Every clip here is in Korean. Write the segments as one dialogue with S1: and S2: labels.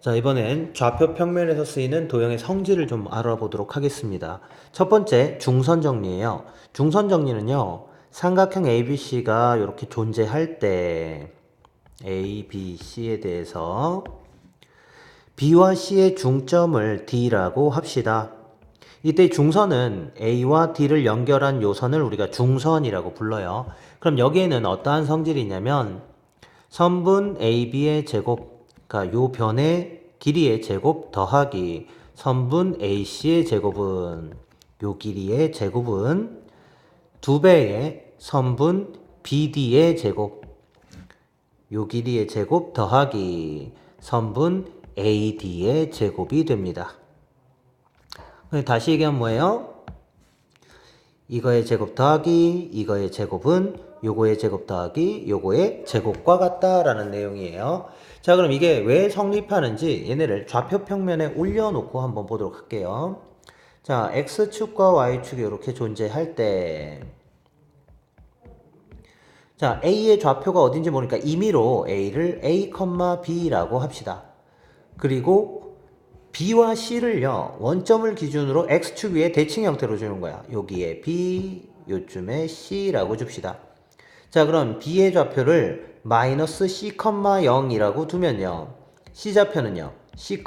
S1: 자, 이번엔 좌표 평면에서 쓰이는 도형의 성질을 좀 알아보도록 하겠습니다. 첫 번째, 중선 정리예요. 중선 정리는요, 삼각형 ABC가 이렇게 존재할 때 ABC에 대해서 B와 C의 중점을 D라고 합시다. 이때 중선은 A와 D를 연결한 요선을 우리가 중선이라고 불러요. 그럼 여기에는 어떠한 성질이 있냐면 선분 AB의 제곱, 그러니까 요 변의 길이의 제곱 더하기 선분 AC의 제곱은 요 길이의 제곱은 2배의 선분 BD의 제곱, 요 길이의 제곱 더하기 선분 AD의 제곱이 됩니다. 다시 얘기하면 뭐예요? 이거의 제곱 더하기 이거의 제곱은 요거의 제곱 더하기 요거의 제곱과 같다라는 내용이에요. 자, 그럼 이게 왜 성립하는지 얘네를 좌표 평면에 올려놓고 한번 보도록 할게요. 자, X축과 Y축이 이렇게 존재할 때 자, A의 좌표가 어딘지 모르니까 임의로 A를 A, B라고 합시다. 그리고 B와 C를요, 원점을 기준으로 X축 위에 대칭 형태로 주는 거야. 여기에 B, 요쯤에 C라고 줍시다. 자, 그럼 B의 좌표를 마이너스 C, 0이라고 두면요. C 좌표는요, C,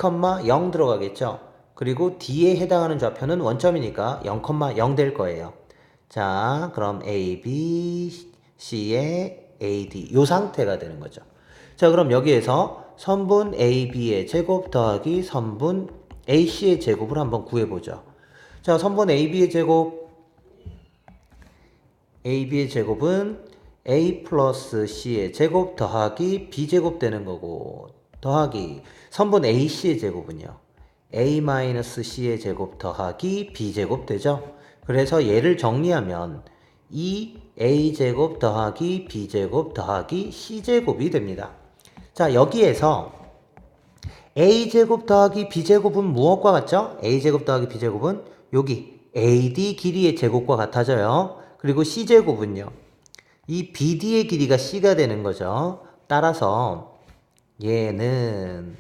S1: 0 들어가겠죠? 그리고 D에 해당하는 좌표는 원점이니까 0, 0 될 거예요. 자, 그럼 A, B, C의 AD. 요 상태가 되는 거죠. 자, 그럼 여기에서 선분 AB의 제곱 더하기 선분 AC의 제곱을 한번 구해보죠. 자, 선분 AB의 제곱은 A 플러스 C의 제곱 더하기 B제곱 되는 거고, 더하기 선분 AC의 제곱은요, A 마이너스 C의 제곱 더하기 B제곱 되죠. 그래서 얘를 정리하면 이 A제곱 더하기 B제곱 더하기 C제곱이 됩니다. 자, 여기에서 A제곱 더하기 B제곱은 무엇과 같죠? A제곱 더하기 B제곱은 여기 AD 길이의 제곱과 같아져요. 그리고 C제곱은요, 이 BD의 길이가 C가 되는 거죠. 따라서 얘는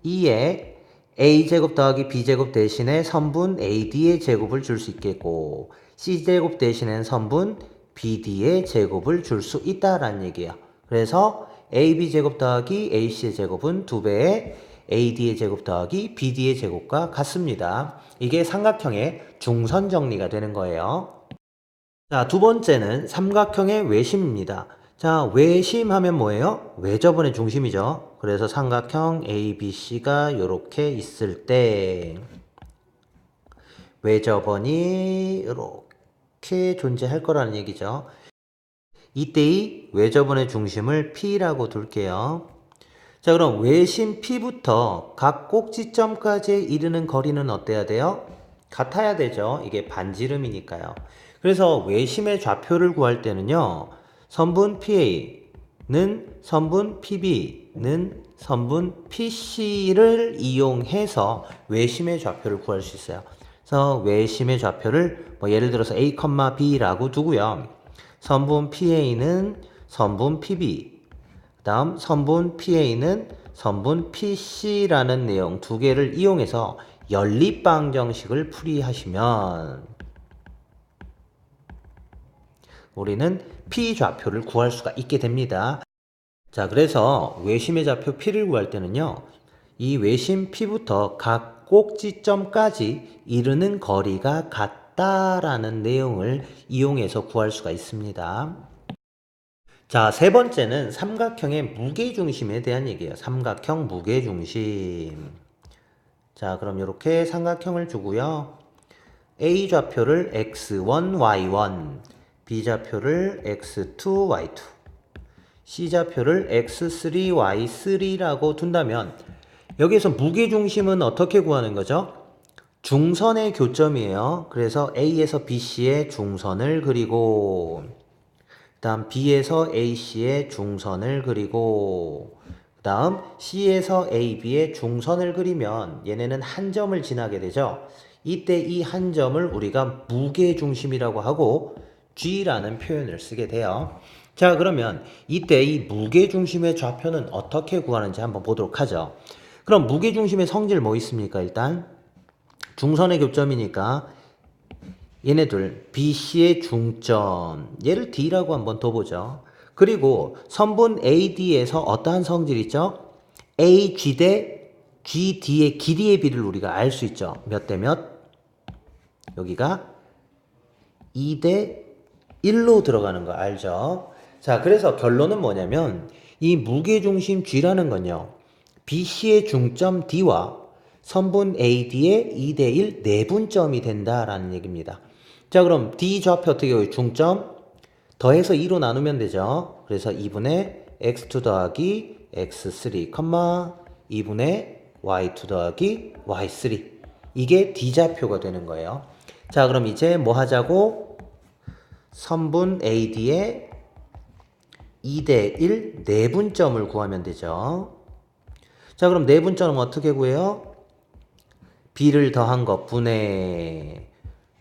S1: 2에 A제곱 더하기 B제곱 대신에 선분 AD의 제곱을 줄 수 있겠고, C제곱 대신에 선분 BD의 제곱을 줄 수 있다라는 얘기예요. 그래서 AB제곱 더하기 AC의 제곱은 2배의 AD의 제곱 더하기 BD의 제곱과 같습니다. 이게 삼각형의 중선 정리가 되는 거예요. 자, 두 번째는 삼각형의 외심입니다. 자, 외심하면 뭐예요? 외접원의 중심이죠. 그래서 삼각형 ABC가 이렇게 있을 때 외접원이 이렇게 존재할 거라는 얘기죠. 이때의 외접원의 중심을 P라고 둘게요. 자, 그럼 외심 P부터 각 꼭지점까지 이르는 거리는 어때야 돼요? 같아야 되죠. 이게 반지름이니까요. 그래서 외심의 좌표를 구할 때는요, 선분 PA는 선분 PB는 선분 PC를 이용해서 외심의 좌표를 구할 수 있어요. 그래서 외심의 좌표를 예를 들어서 A, B라고 두고요. 선분 PA는 선분 PB, 그 다음 선분 PA는 선분 PC라는 내용 두 개를 이용해서 연립방정식을 풀이하시면 우리는 P 좌표를 구할 수가 있게 됩니다. 자, 그래서 외심의 좌표 P를 구할 때는요, 이 외심 P부터 각 꼭지점까지 이르는 거리가 같다라는 내용을 이용해서 구할 수가 있습니다. 자, 세 번째는 삼각형의 무게중심에 대한 얘기예요. 삼각형 무게중심. 자, 그럼 이렇게 삼각형을 주고요. A 좌표를 x1, y1, B 좌표를 x2, y2, C 좌표를 x3, y3라고 둔다면 여기에서 무게중심은 어떻게 구하는 거죠? 중선의 교점이에요. 그래서 A에서 BC의 중선을 그리고 다음 B에서 AC의 중선을 그리고 다음 C에서 AB의 중선을 그리면 얘네는 한 점을 지나게 되죠. 이때 이 한 점을 우리가 무게중심이라고 하고 G라는 표현을 쓰게 돼요. 자, 그러면 이때 이 무게중심의 좌표는 어떻게 구하는지 한번 보도록 하죠. 그럼 무게중심의 성질 뭐 있습니까? 일단 중선의 교점이니까 얘네들 BC의 중점, 얘를 D라고 한번 둬보죠. 그리고 선분 AD에서 어떠한 성질이 있죠? AG 대 GD의 길이의 비를 우리가 알 수 있죠. 몇 대 몇? 여기가 2 대 1로 들어가는 거 알죠? 자, 그래서 결론은 뭐냐면 이 무게중심 G라는 건요. BC의 중점 D와 선분 AD의 2 대 1 내분점이 된다라는 얘기입니다. 자, 그럼 D 좌표 어떻게 해요? 중점 더해서 2로 나누면 되죠. 그래서 2분의 x2 더하기 x3, 2분의 y2 더하기 y3. 이게 D 좌표가 되는 거예요. 자, 그럼 이제 뭐 하자고? 선분 AD의 2 대 1 내분점을 구하면 되죠. 자, 그럼 내분점은 어떻게 구해요? B를 더한 것 분의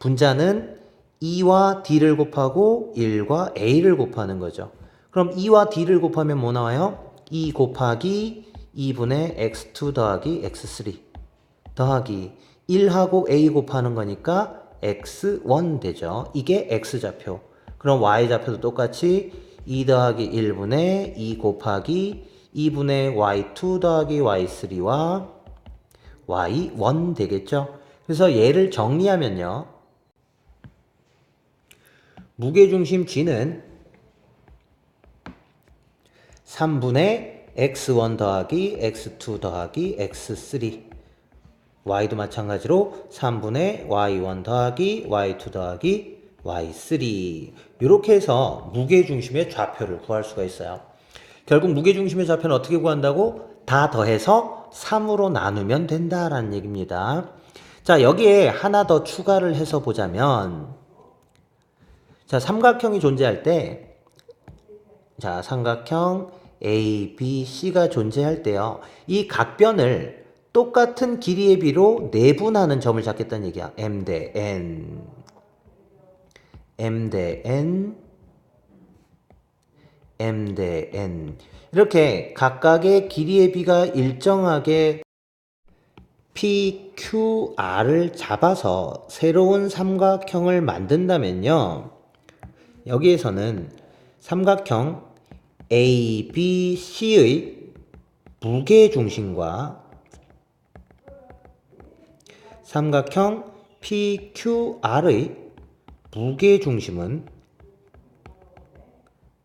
S1: 분자는 2와 D를 곱하고 1과 A를 곱하는 거죠. 그럼 2와 D를 곱하면 뭐 나와요? 2 곱하기 2분의 x2 더하기 x3 더하기 1하고 A 곱하는 거니까 x1 되죠. 이게 x좌표. 그럼 y좌표도 똑같이 2 더하기 1분의 2 곱하기 2분의 y2 더하기 y3와 y1 되겠죠. 그래서 얘를 정리하면요. 무게중심 G는 3분의 x1 더하기 x2 더하기 x3 y도 마찬가지로 3분의 y1 더하기 y2 더하기 y3 이렇게 해서 무게중심의 좌표를 구할 수가 있어요. 결국 무게중심의 좌표는 어떻게 구한다고? 다 더해서 3으로 나누면 된다라는 얘기입니다. 자, 여기에 하나 더 추가를 해서 보자면 자, 삼각형이 존재할 때 자, 삼각형 A, B, C가 존재할 때요. 이 각변을 똑같은 길이의 비로 내분하는 점을 잡겠다는 얘기야. M 대 N, M 대 N, M 대 N. 이렇게 각각의 길이의 비가 일정하게 PQR을 잡아서 새로운 삼각형을 만든다면요. 여기에서는 삼각형 ABC의 무게중심과 삼각형 PQR의 무게중심은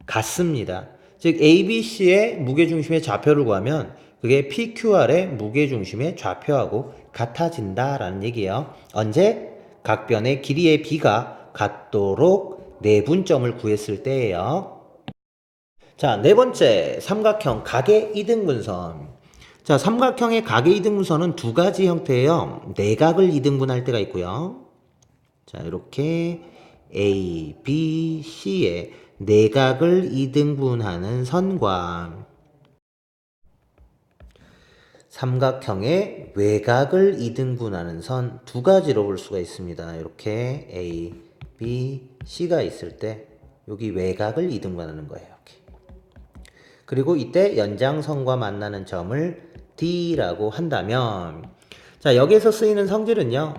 S1: 같습니다. 즉 ABC의 무게중심의 좌표를 구하면 그게 PQR의 무게중심의 좌표하고 같아진다라는 얘기예요. 언제? 각변의 길이의 비가 같도록 내분점을 구했을 때예요. 자, 네 번째 삼각형 각의 이등분선. 자, 삼각형의 각의 이등분선은 두 가지 형태예요. 내각을 이등분할 때가 있고요. 자, 이렇게 A, B, C의 내각을 이등분하는 선과 삼각형의 외곽을 이등분하는 선 두 가지로 볼 수가 있습니다. 이렇게 A, B, C가 있을 때 여기 외곽을 이등분하는 거예요. 이렇게. 그리고 이때 연장선과 만나는 점을 D라고 한다면 자, 여기에서 쓰이는 성질은요.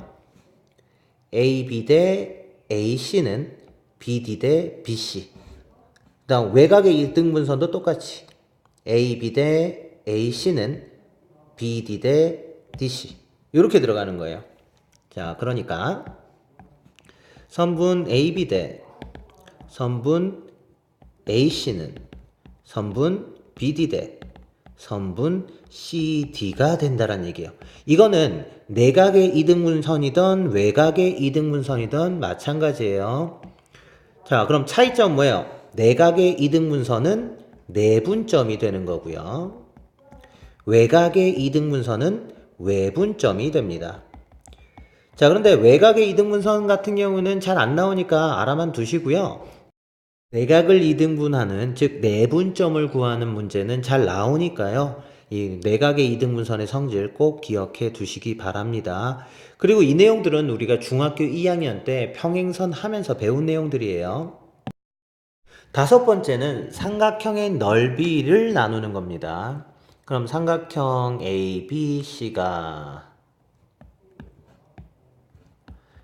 S1: AB 대 AC는 BD 대 BC. 그 다음 외곽의 이등분선도 똑같이 AB 대 AC는 BD 대 DC 이렇게 들어가는 거예요. 자, 그러니까 선분 AB 대 선분 AC는 선분 BD 대 선분 CD가 된다는 얘기예요. 이거는 내각의 이등분선이든 외곽의 이등분선이든 마찬가지예요. 자, 그럼 차이점 뭐예요? 내각의 이등분선은 내분점이 되는 거고요. 외곽의 이등분선은 외분점이 됩니다. 자, 그런데 외곽의 이등분선 같은 경우는 잘 안 나오니까 알아만 두시고요. 내각을 이등분하는 즉 내분점을 구하는 문제는 잘 나오니까요. 이 내각의 이등분선의 성질 꼭 기억해 두시기 바랍니다. 그리고 이 내용들은 우리가 중학교 2학년 때 평행선 하면서 배운 내용들이에요. 다섯 번째는 삼각형의 넓이를 나누는 겁니다. 그럼 삼각형 ABC가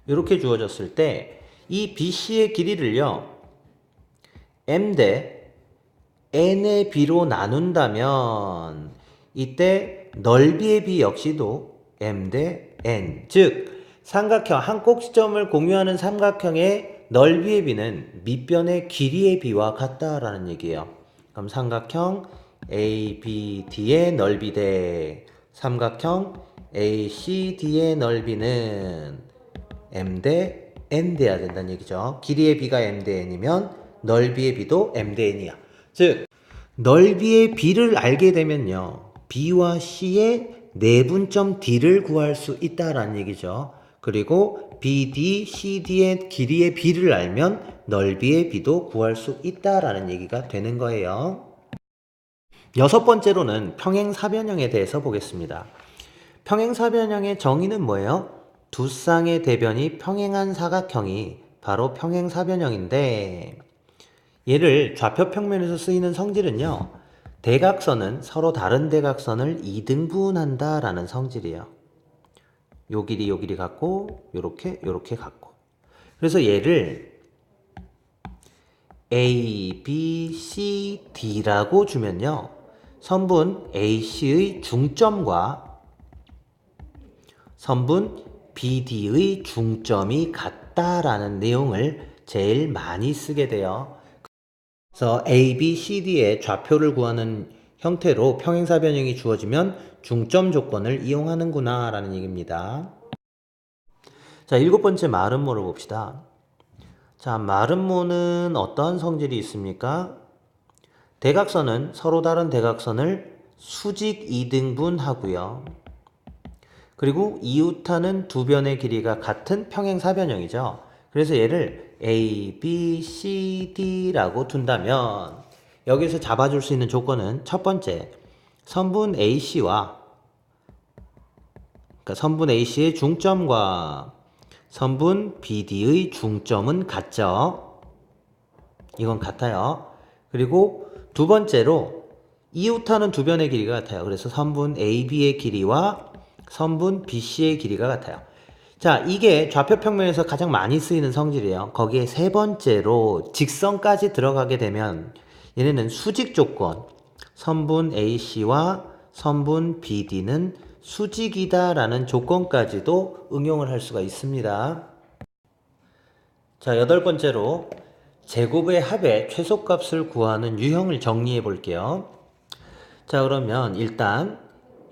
S1: 이렇게 주어졌을 때 이 BC의 길이를요 M 대 N의 B로 나눈다면 이때 넓이의 B 역시도 M 대 N, 즉 삼각형 한 꼭지점을 공유하는 삼각형의 넓이의 B는 밑변의 길이의 B와 같다라는 얘기예요. 그럼 삼각형 ABD의 넓이 대 삼각형 ACD의 넓이는 M 대 N 돼야 된다는 얘기죠. 길이의 B가 M 대 N이면 넓이의 B도 M 대 N이야. 즉 넓이의 B를 알게 되면요 B와 C의 내분점 D를 구할 수 있다라는 얘기죠. 그리고 BD, CD의 길이의 B를 알면 넓이의 B도 구할 수 있다라는 얘기가 되는 거예요. 여섯 번째로는 평행사변형에 대해서 보겠습니다. 평행사변형의 정의는 뭐예요? 두 쌍의 대변이 평행한 사각형이 바로 평행사변형인데 얘를 좌표 평면에서 쓰이는 성질은요. 대각선은 서로 다른 대각선을 2등분한다 라는 성질이에요. 요 길이 같고 요렇게 같고. 그래서 얘를 A, B, C, D라고 주면요. 선분 AC의 중점과 선분 BD의 중점이 같다라는 내용을 제일 많이 쓰게 돼요. 그래서 A, B, C, D의 좌표를 구하는 형태로 평행사변형이 주어지면 중점 조건을 이용하는구나 라는 얘기입니다. 자, 일곱 번째 마름모를 봅시다. 자, 마름모는 어떠한 성질이 있습니까? 대각선은 서로 다른 대각선을 수직 2등분 하고요. 그리고 이웃하는 두 변의 길이가 같은 평행사변형이죠. 그래서 얘를 A, B, C, D라고 둔다면 여기서 잡아줄 수 있는 조건은 첫 번째, 선분 AC와 그러니까 선분 AC의 중점과 선분 BD의 중점은 같죠. 이건 같아요. 그리고 두 번째로 이웃하는 두 변의 길이가 같아요. 그래서 선분 AB의 길이와 선분 BC의 길이가 같아요. 자, 이게 좌표 평면에서 가장 많이 쓰이는 성질이에요. 거기에 세 번째로 직선까지 들어가게 되면 얘네는 수직 조건, 선분 AC와 선분 BD는 수직이다라는 조건까지도 응용을 할 수가 있습니다. 자, 여덟 번째로 제곱의 합의 최소값을 구하는 유형을 정리해 볼게요. 자, 그러면 일단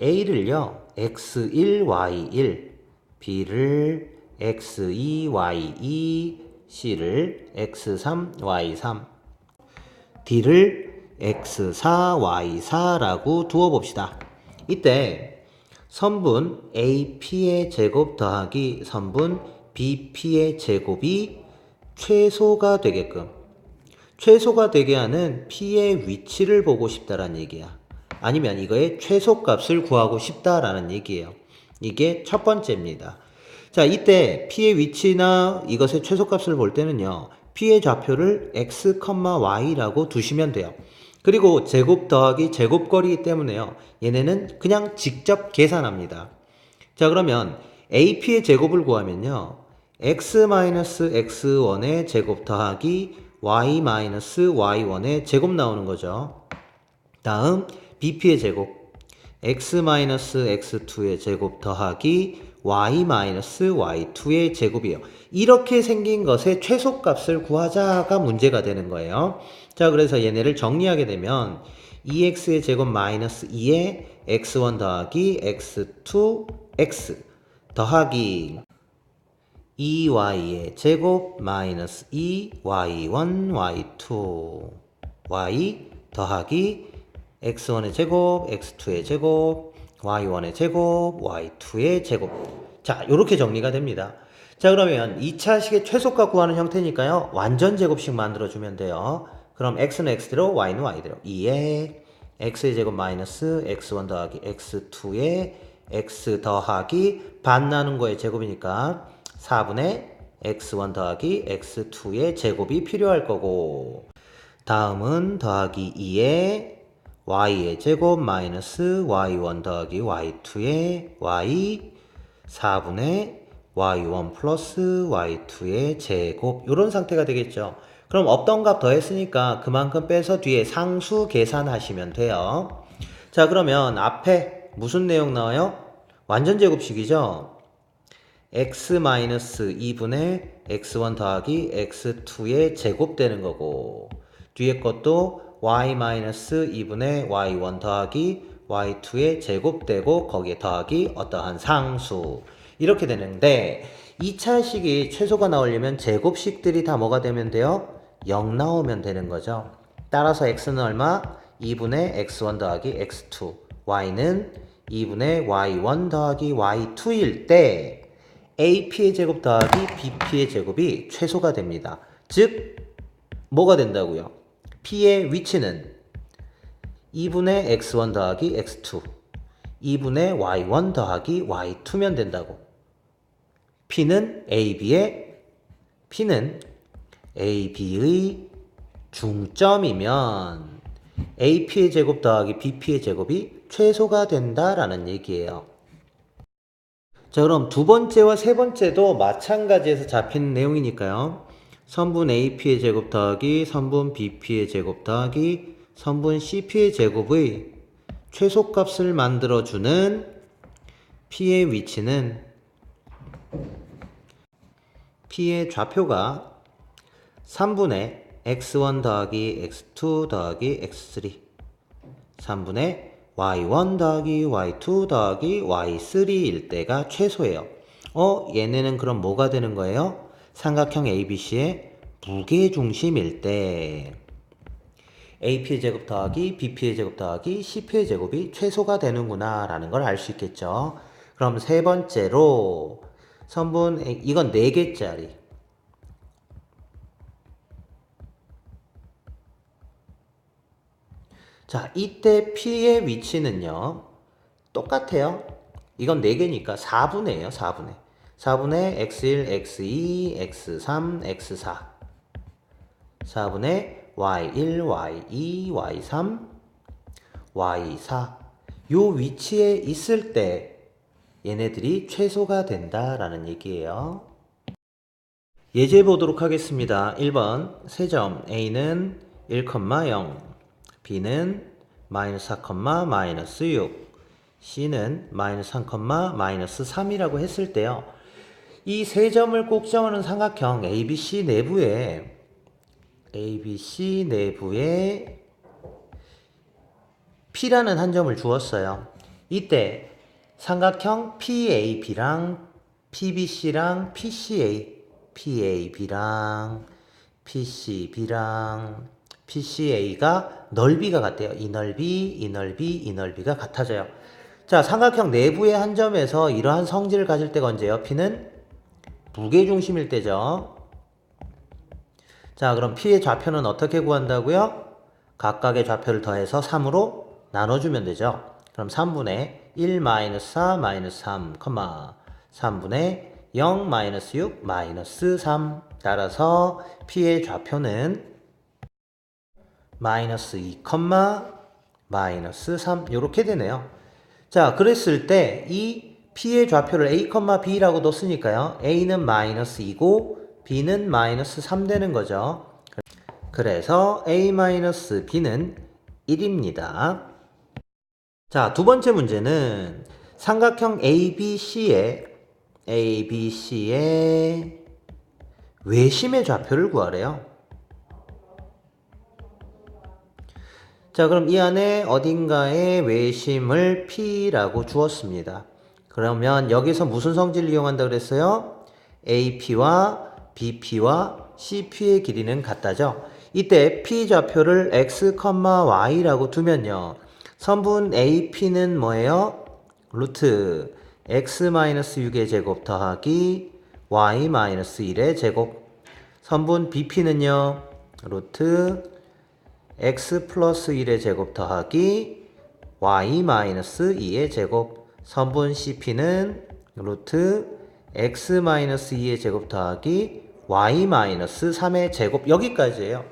S1: A를요, x1, y1, B를 x2, y2, C를 x3, y3, D를 x4, y4라고 두어 봅시다. 이때 선분 AP의 제곱 더하기 선분 BP의 제곱이 최소가 되게끔 최소가 되게 하는 P의 위치를 보고 싶다라는 얘기야. 아니면 이거의 최소값을 구하고 싶다라는 얘기예요. 이게 첫 번째입니다. 자, 이때 P의 위치나 이것의 최소값을 볼 때는요. P의 좌표를 x, y라고 두시면 돼요. 그리고 제곱 더하기 제곱거리이기 때문에요. 얘네는 그냥 직접 계산합니다. 자, 그러면 AP의 제곱을 구하면요. x-x1의 제곱 더하기 y-y1의 제곱 나오는 거죠. 다음 BP의 제곱 x-x2의 제곱 더하기 y-y2의 제곱이에요. 이렇게 생긴 것의 최소값을 구하자가 문제가 되는 거예요. 자, 그래서 얘네를 정리하게 되면 2x의 제곱 마이너스 2에 x1 더하기 x2x 더하기 2y의 제곱 마이너스 2y1 y2 y 더하기 x1의 제곱 x2의 제곱 y1의 제곱 y2의 제곱. 자, 요렇게 정리가 됩니다. 자, 그러면 2차식의 최소값 구하는 형태니까요. 완전 제곱식 만들어주면 돼요. 그럼 x는 x대로 y는 y대로 2에 x의 제곱 마이너스 x1 더하기 x2의 x 더하기 반 나눈 거의 제곱이니까 4분의 x1 더하기 x2의 제곱이 필요할 거고, 다음은 더하기 2의 y의 제곱 마이너스 y1 더하기 y2의 y 4분의 y1 플러스 y2의 제곱 이런 상태가 되겠죠. 그럼 없던 값 더했으니까 그만큼 빼서 뒤에 상수 계산하시면 돼요. 자, 그러면 앞에 무슨 내용 나와요? 완전 제곱식이죠. x-2분의 x1 더하기 x2의 제곱 되는 거고, 뒤에 것도 y-2분의 y1 더하기 y2의 제곱 되고 거기에 더하기 어떠한 상수 이렇게 되는데, 2차식이 최소가 나오려면 제곱식들이 다 뭐가 되면 돼요? 0 나오면 되는 거죠. 따라서 x는 얼마? 2분의 x1 더하기 x2, y는 2분의 y1 더하기 y2일 때 AP의 제곱 더하기 BP의 제곱이 최소가 됩니다. 즉 뭐가 된다고요? P의 위치는 2분의 x1 더하기 x2, 2분의 y1 더하기 y2면 된다고. P는 AB의 중점이면 AP의 제곱 더하기 BP의 제곱이 최소가 된다라는 얘기예요. 자, 그럼 두 번째와 세 번째도 마찬가지에서 잡히는 내용이니까요. 선분 AP의 제곱 더하기 선분 BP의 제곱 더하기 선분 CP의 제곱의 최소값을 만들어주는 P의 위치는 P의 좌표가 3분의 x1 더하기 x2 더하기 x3 3분의 y1 더하기 y2 더하기 y3일 때가 최소예요. 얘네는 그럼 뭐가 되는 거예요? 삼각형 ABC의 무게중심일 때 AP의 제곱 더하기 BP의 제곱 더하기 CP의 제곱이 최소가 되는구나 라는 걸 알 수 있겠죠. 그럼 세 번째로 선분 이건 4개짜리 자, 이때 P의 위치는요, 똑같아요. 이건 4개니까 4분의예요, 4분의. 4분의 x1, x2, x3, x4. 4분의 y1, y2, y3, y4. 요 위치에 있을 때 얘네들이 최소가 된다라는 얘기예요. 예제 보도록 하겠습니다. 1번 세점 A는 1,0, B는 마이너스 4, 마이너스 6, C는 마이너스 3, 마이너스 3이라고 했을 때요. 이 세 점을 꼭정하는 삼각형 ABC 내부에 P라는 한 점을 주었어요. 이때 삼각형 PAB랑 PBC랑 PAB랑 PCA가 넓이가 같대요. 이 넓이가 같아져요. 자, 삼각형 내부의 한 점에서 이러한 성질을 가질 때가 언제예요? P는 무게중심일 때죠. 자, 그럼 P의 좌표는 어떻게 구한다고요? 각각의 좌표를 더해서 3으로 나눠주면 되죠. 그럼 3분의 1 마이너스 4 마이너스 3, 3분의 0 마이너스 6 마이너스 3. 따라서 P의 좌표는 마이너스 2, 마이너스 3 이렇게 되네요. 자, 그랬을 때 이 P의 좌표를 A, B라고 뒀으니까요. A는 마이너스 2고 B는 마이너스 3 되는 거죠. 그래서 A 마이너스 B는 1입니다. 자, 두 번째 문제는 삼각형 ABC의 외심의 좌표를 구하래요. 자, 그럼 이 안에 어딘가에 외심을 P라고 주었습니다. 그러면 여기서 무슨 성질을 이용한다 그랬어요? AP와 BP와 CP의 길이는 같다죠. 이때 P 좌표를 X, Y라고 두면요. 선분 AP는 뭐예요? 루트 X-6의 제곱 더하기 Y-1의 제곱. 선분 BP는요. 루트 x 플러스 1의 제곱 더하기 y-2의 제곱. 선분 CP는 루트 x-2의 제곱 더하기 y-3의 제곱. 여기까지예요.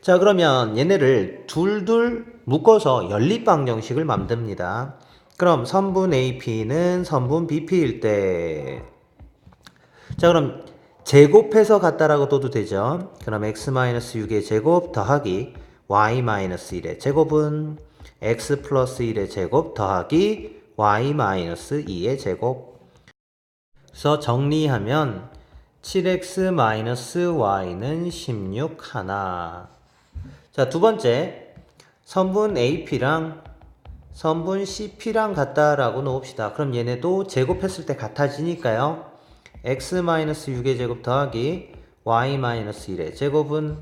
S1: 자, 그러면 얘네를 둘둘 묶어서 연립방정식을 만듭니다. 그럼 선분 AP는 선분 BP일 때, 자, 그럼 제곱해서 같다라고 둬도 되죠. 그럼 x-6의 제곱 더하기 y-1의 제곱은 x 플러스 1의 제곱 더하기 y-2의 제곱. 그래서 정리하면 7x-y는 16 하나. 자, 두 번째, 선분 AP랑 선분 CP랑 같다라고 놓읍시다. 그럼 얘네도 제곱했을 때 같아지니까요. x-6의 제곱 더하기 y-1의 제곱은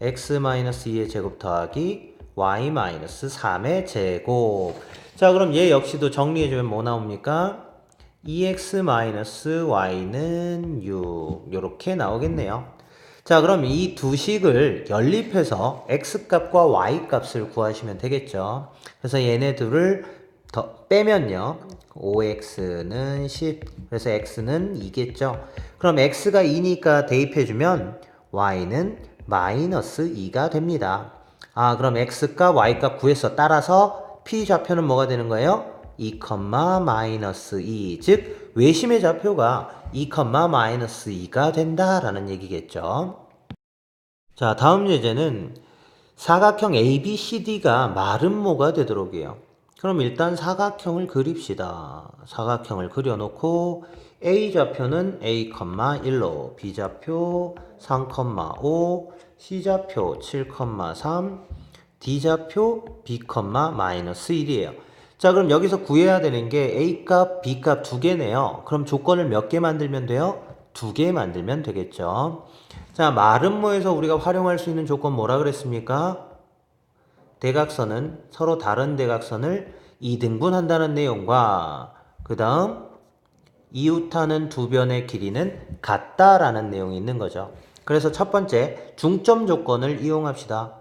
S1: x-2의 제곱 더하기 y-3의 제곱. 자, 그럼 얘 역시도 정리해주면 뭐 나옵니까? 2x-y는 6 이렇게 나오겠네요. 자, 그럼 이 두 식을 연립해서 x값과 y값을 구하시면 되겠죠. 그래서 얘네들을 더 빼면요. 5x는 10, 그래서 x는 2겠죠. 그럼 x가 2니까 대입해주면 y는 마이너스 2가 됩니다. 아, 그럼 x값, y값 구해서 따라서 p 좌표는 뭐가 되는 거예요? 2, 마이너스 2, 즉 외심의 좌표가 2, 마이너스 2가 된다라는 얘기겠죠. 자, 다음 예제는 사각형 ABCD가 마름모가 되도록 해요. 그럼 일단 사각형을 그립시다. 사각형을 그려놓고 A 좌표는 A, 1로, B 좌표 3, 5, C 좌표 7, 3, D 좌표 B, 마이너스 1이에요. 자, 그럼 여기서 구해야 되는 게 A 값, B 값 두 개네요. 그럼 조건을 몇 개 만들면 돼요? 두 개 만들면 되겠죠. 자, 마름모에서 우리가 활용할 수 있는 조건 뭐라 그랬습니까? 대각선은 서로 다른 대각선을 2등분한다는 내용과 그 다음 이웃하는 두 변의 길이는 같다라는 내용이 있는 거죠. 그래서 첫 번째 중점 조건을 이용합시다.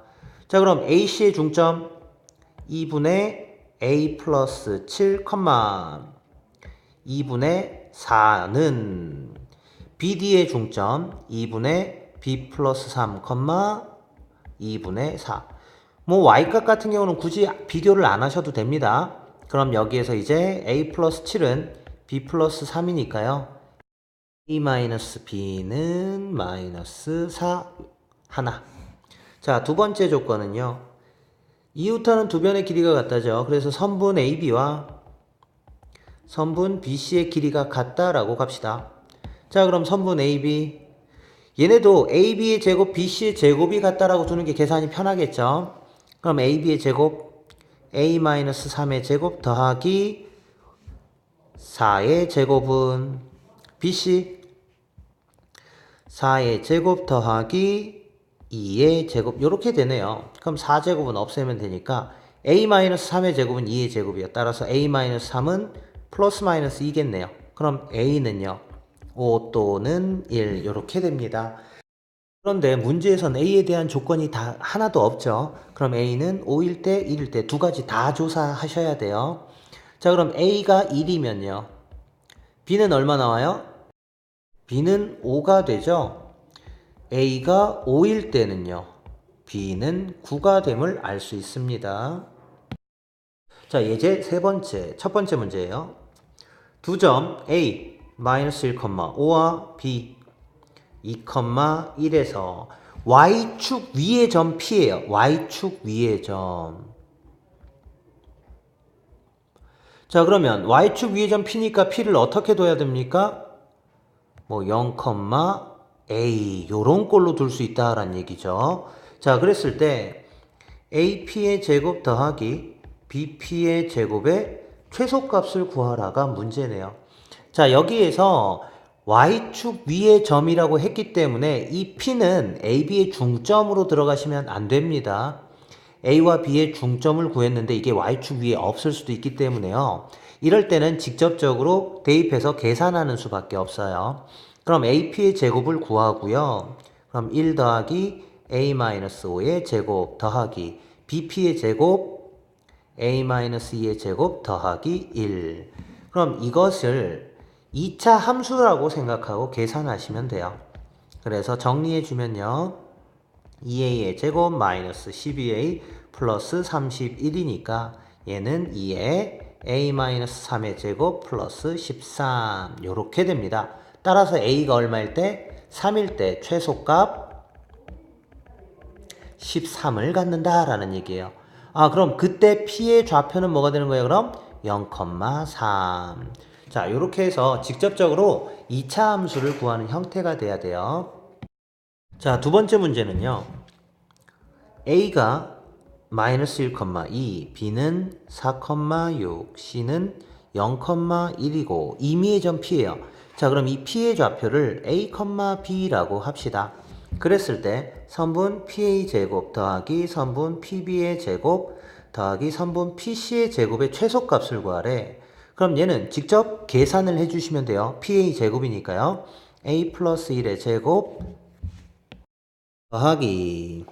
S1: 자, 그럼 AC의 중점 2분의 A 플러스 7, 2분의 4는 BD의 중점 2분의 B 플러스 3, 2분의 4. 뭐 y값 같은 경우는 굳이 비교를 안 하셔도 됩니다. 그럼 여기에서 이제 A 플러스 7은 B 플러스 3이니까요. A 마이너스 B는 마이너스 4 하나. 자, 두 번째 조건은요. 이웃하는 두 변의 길이가 같다죠. 그래서 선분 AB와 선분 BC의 길이가 같다라고 갑시다. 자, 그럼 선분 AB 얘네도 AB의 제곱 BC의 제곱이 같다라고 두는 게 계산이 편하겠죠. 그럼 AB의 제곱 A-3의 제곱 더하기 4의 제곱은 BC 4의 제곱 더하기 2의 제곱 이렇게 되네요. 그럼 4제곱은 없애면 되니까 A-3의 제곱은 2의 제곱이요. 따라서 A-3은 플러스 마이너스 2겠네요. 그럼 A는요. 5 또는 1 이렇게 됩니다. 그런데 문제에선 A에 대한 조건이 다 하나도 없죠. 그럼 A는 5일 때, 1일 때 두 가지 다 조사하셔야 돼요. 자, 그럼 A가 1이면요. B는 얼마 나와요? B는 5가 되죠. A가 5일 때는요. B는 9가 됨을 알 수 있습니다. 자, 예제 세 번째, 첫 번째 문제예요. 두 점 A, 마이너스 1, 5와 B 2,1에서 Y축 위의 점 P예요. Y축 위의 점. 자, 그러면 Y축 위의 점 P니까 P를 어떻게 둬야 됩니까? 뭐 0, A 요런 꼴로 둘 수 있다라는 얘기죠. 자, 그랬을 때 AP의 제곱 더하기 BP의 제곱의 최소값을 구하라가 문제네요. 자, 여기에서 Y축 위의 점이라고 했기 때문에 이 P는 AB의 중점으로 들어가시면 안 됩니다. A와 B의 중점을 구했는데 이게 Y축 위에 없을 수도 있기 때문에요. 이럴 때는 직접적으로 대입해서 계산하는 수밖에 없어요. 그럼 AP의 제곱을 구하고요. 그럼 1 더하기 A-5의 제곱 더하기 BP의 제곱 A-2의 제곱 더하기 1. 그럼 이것을 2차 함수라고 생각하고 계산하시면 돼요. 그래서 정리해 주면요. 2a의 제곱 마이너스 12a 플러스 31이니까 얘는 2에 a-3의 제곱 플러스 13 요렇게 됩니다. 따라서 a가 얼마일 때? 3일 때 최소값 13을 갖는다라는 얘기예요. 그럼 그때 p의 좌표는 뭐가 되는 거예요? 그럼 0,3. 자, 이렇게 해서 직접적으로 2차 함수를 구하는 형태가 돼야 돼요. 자, 두 번째 문제는요. a가 마이너스 1,2, b는 4,6, c는 0,1이고 임의의 점 p예요. 자, 그럼 이 p의 좌표를 a, b라고 합시다. 그랬을 때 선분 PA 제곱 더하기 선분 PB의 제곱 더하기 선분 PC의 제곱의 최소값을 구하래. 그럼 얘는 직접 계산을 해주시면 돼요. PA 제곱이니까요. A 플러스 1의 제곱 더하기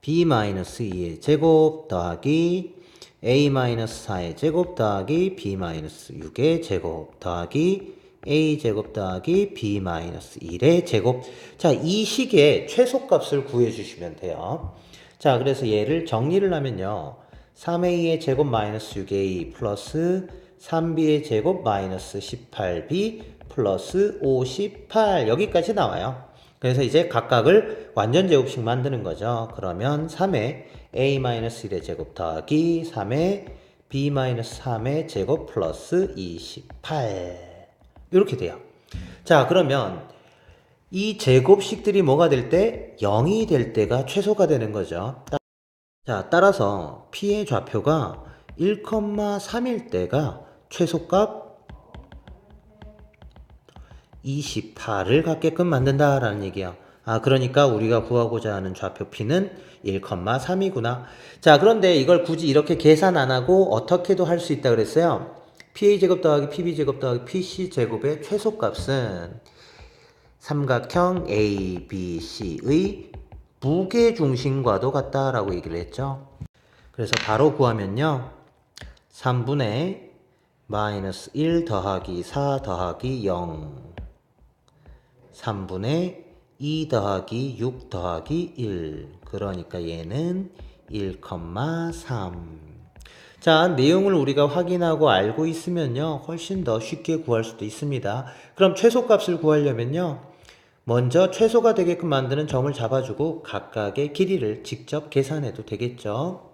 S1: B 마이너스 2의 제곱 더하기 A 마이너스 4의 제곱 더하기 B 마이너스 6의 제곱 더하기 a제곱 더하기 b-1의 제곱. 자, 이 식의 최소값을 구해주시면 돼요. 자, 그래서 얘를 정리를 하면요. 3a의 제곱 마이너스 6a 플러스 3b의 제곱 마이너스 18b 플러스 58 여기까지 나와요. 그래서 이제 각각을 완전 제곱식 만드는 거죠. 그러면 3의 a-1의 제곱 더하기 3의 b-3의 제곱 플러스 28 이렇게 돼요. 자, 그러면 이 제곱식들이 뭐가 될 때? 0이 될 때가 최소가 되는 거죠. 자, 따라서 P의 좌표가 1,3일 때가 최소값 28을 갖게끔 만든다라는 얘기야. 그러니까 우리가 구하고자 하는 좌표 P는 1,3이구나. 자, 그런데 이걸 굳이 이렇게 계산 안 하고 어떻게도 할 수 있다 그랬어요. PA제곱 더하기 PB제곱 더하기 PC제곱의 최소값은 삼각형 ABC의 무게중심과도 같다라고 얘기를 했죠. 그래서 바로 구하면요. 3분의 마이너스 1 더하기 4 더하기 0 3분의 2 더하기 6 더하기 1 그러니까 얘는 1,3 자, 내용을 우리가 확인하고 알고 있으면요. 훨씬 더 쉽게 구할 수도 있습니다. 그럼 최소값을 구하려면요. 먼저 최소가 되게끔 만드는 점을 잡아주고 각각의 길이를 직접 계산해도 되겠죠.